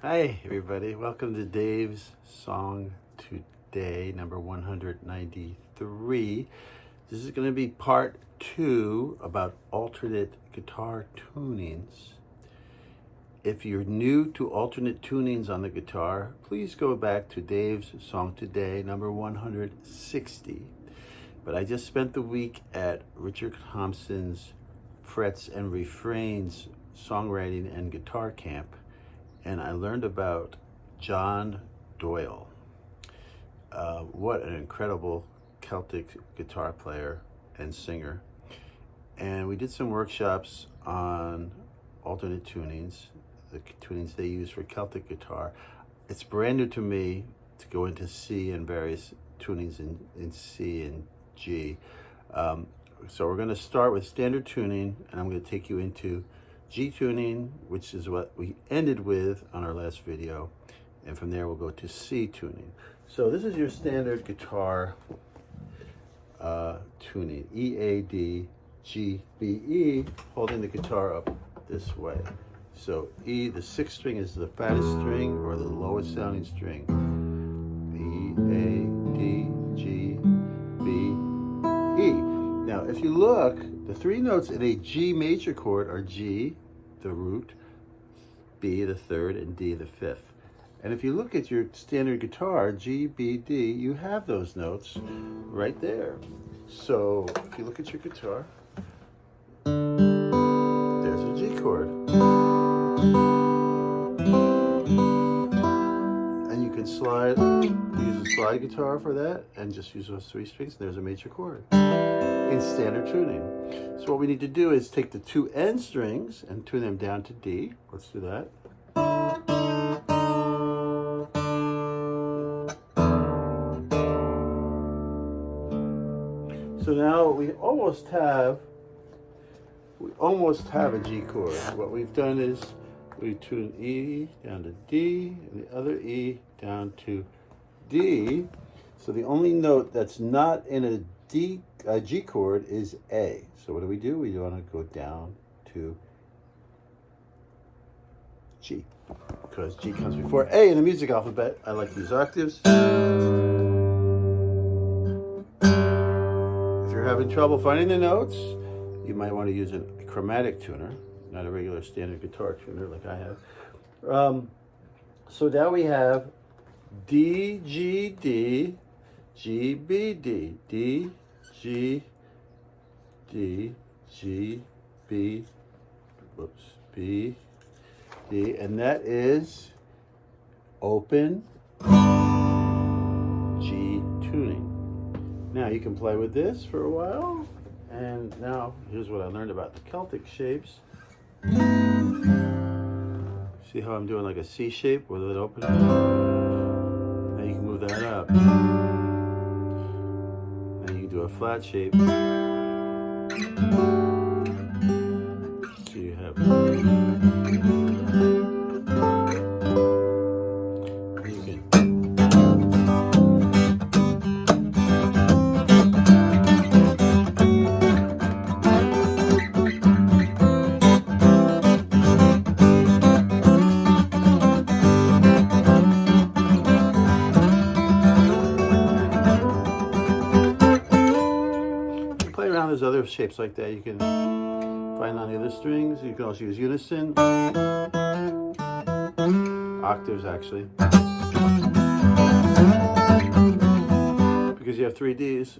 Hi everybody, welcome to Dave's Song Today, number 193. This is going to be part 2 about alternate guitar tunings. If you're new to alternate tunings on the guitar, please go back to Dave's Song Today, number 160. But I just spent the week at Richard Thompson's Frets and Refrains songwriting and guitar camp, and I learned about John Doyle. What an incredible Celtic guitar player and singer. And we did some workshops on alternate tunings, the tunings they use for Celtic guitar. It's brand new to me to go into C and various tunings in C and G. So we're going to start with standard tuning, and I'm going to take you into G tuning, which is what we ended with on our last video, and from there we'll go to C tuning. So this is your standard guitar tuning: E, A, D, G, B, E, holding the guitar up this way. So E, the sixth string, is the fattest string or the lowest sounding string. E, A, D, G, B, E. Now if you look, the three notes in a G major chord are G, the root, B, the third, and D, the fifth. And if you look at your standard guitar, G, B, D, you have those notes right there. So if you look at your guitar, there's a G chord. And you can use a slide guitar for that, and just use those three strings, and there's a major chord in standard tuning. So what we need to do is take the two N strings and tune them down to D. Let's do that. So now we almost have a G chord. What we've done is we tune E down to D and the other E down to D. So the only note that's not in a G chord is A. So what do? We want to go down to G, because G comes before A in the music alphabet. I like these octaves. If you're having trouble finding the notes, you might want to use a chromatic tuner, not a regular standard guitar tuner like I have. So now we have D, G, D, G, B, D, D, G, D, G, B, B, D, and that is open G tuning. Now you can play with this for a while, and now here's what I learned about the Celtic shapes. See how I'm doing like a C shape with it open? Now you can move that up. Now you can do a flat shape. So you have. Play around. There's other shapes like that you can find on the other strings. You can also use unison, octaves actually, because you have three Ds.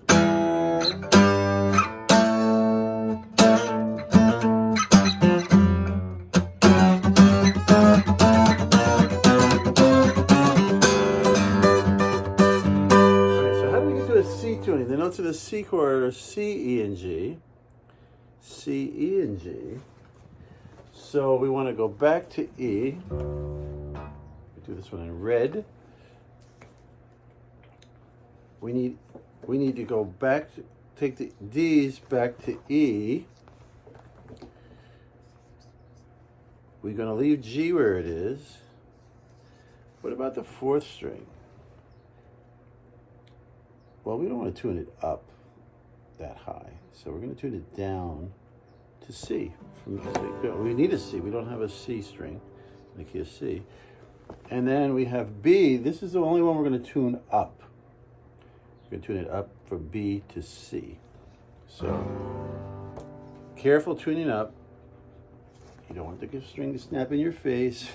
C tuning. The notes of the C chord are C, E, and G. C, E, and G. So we want to go back to E. We do this one in red. We need to go back, take the D's back to E. We're going to leave G where it is. What about the fourth string? Well, we don't want to tune it up that high, so we're going to tune it down to C. We need a C. We don't have a C string, the key of C. And then we have B. This is the only one we're going to tune up. We're going to tune it up from B to C. So, careful tuning up. You don't want the string to snap in your face.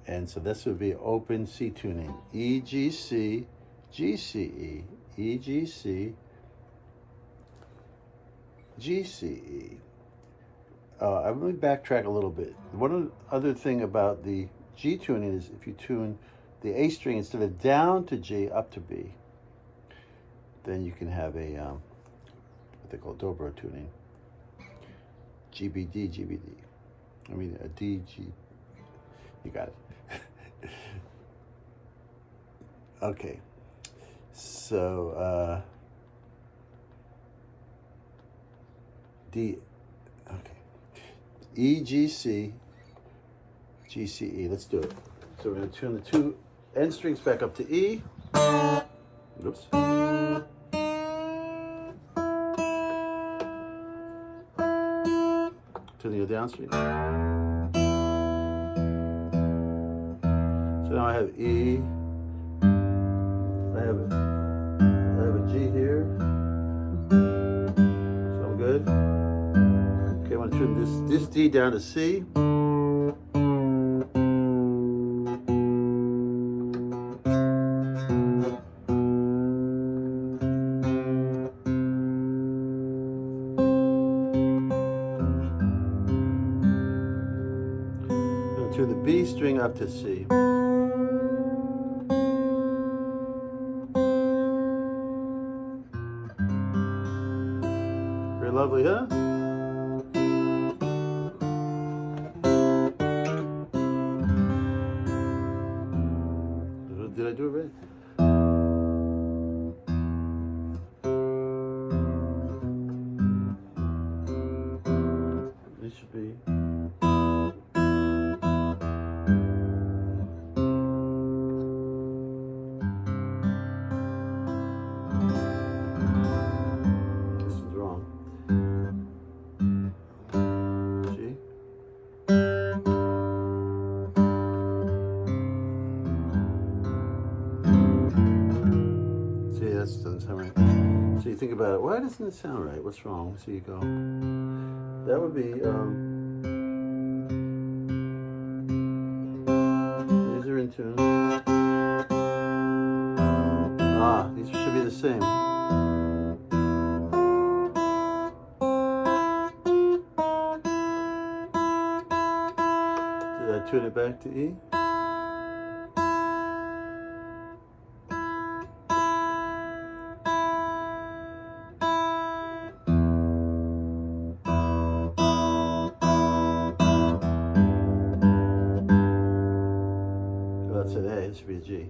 And so this would be open C tuning. E, G, C, G, C, E, E, G, C, G, C, E. I'm going to backtrack a little bit. One other thing about the G tuning is if you tune the A string instead of down to G, up to B, then you can have a, what they call dobro tuning. GBD, GBD. I mean, a D, G. You got it. Okay. So, D, okay. E, G, C, G, C, E. Let's do it. So we're going to tune the two end strings back up to E. Oops. To the down string. So now I have E. I have a G here. So I'm good. Okay, I want to tune this D down to C. To the B string up to C. Very lovely, huh? Did I do it right? This should be. Doesn't sound right. So you think about it, why doesn't it sound right? What's wrong? So you go, that would be, these are in tune. Ah, these should be the same. Did I tune it back to E? That's an A, it should be a G.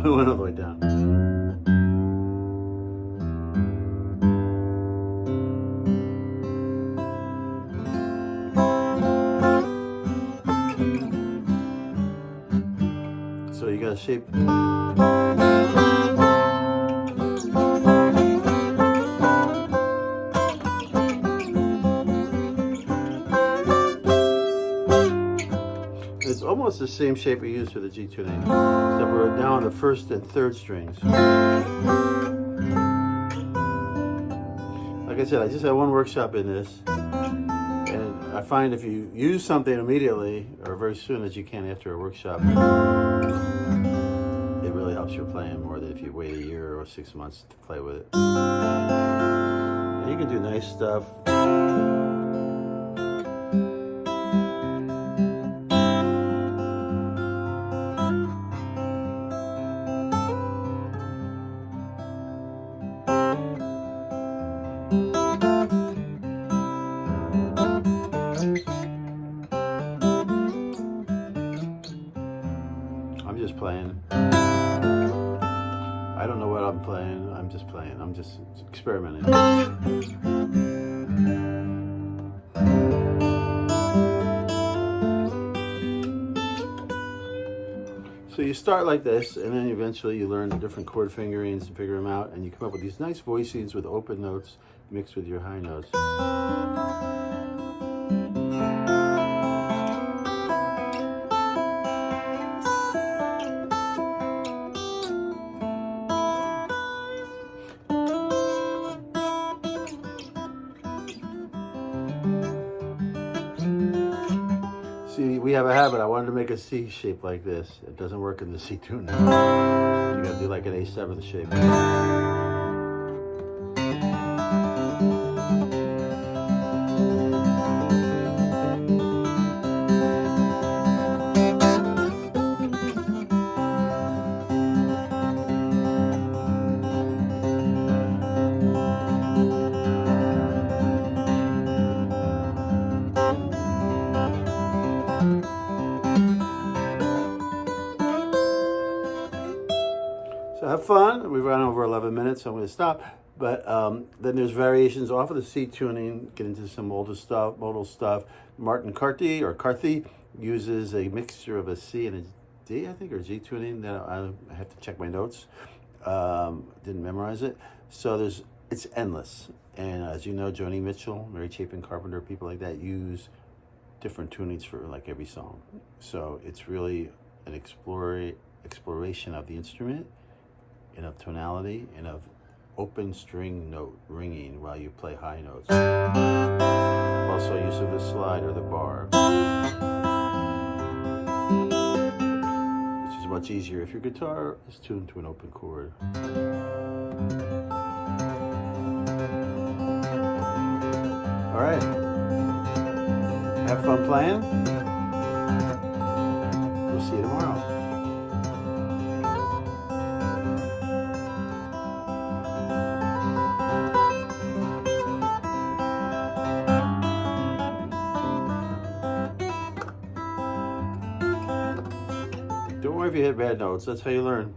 I went all the way down. So you got a shape. It's almost the same shape we used for the G tuning, except we're now on the first and third strings. Like I said, I just had one workshop in this, and I find if you use something immediately or very soon that you can after a workshop, it really helps you playing more than if you wait a year or 6 months to play with it. And you can do nice stuff. I'm just playing. I don't know what I'm playing. I'm just playing. I'm just experimenting. So you start like this, and then eventually you learn the different chord fingerings and figure them out, and you come up with these nice voicings with open notes mixed with your high notes. See, we have a habit. I wanted to make a C shape like this. It doesn't work in the C tune now. You gotta do like an A7 shape. So have fun. We've run over 11 minutes, so I'm going to stop. But then there's variations off of the C tuning, get into some older stuff, modal stuff. Martin Carthy uses a mixture of a C and a D, I think, or G tuning. That I have to check my notes. Didn't memorize it. So it's endless. And as you know, Joni Mitchell, Mary Chapin Carpenter, people like that use different tunings for like every song. So it's really an exploration of the instrument, and of tonality, and of open string note ringing while you play high notes. Also use of the slide or the bar, which is much easier if your guitar is tuned to an open chord. All right, have fun playing. We'll see you tomorrow. Don't worry if you hit bad notes. That's how you learn.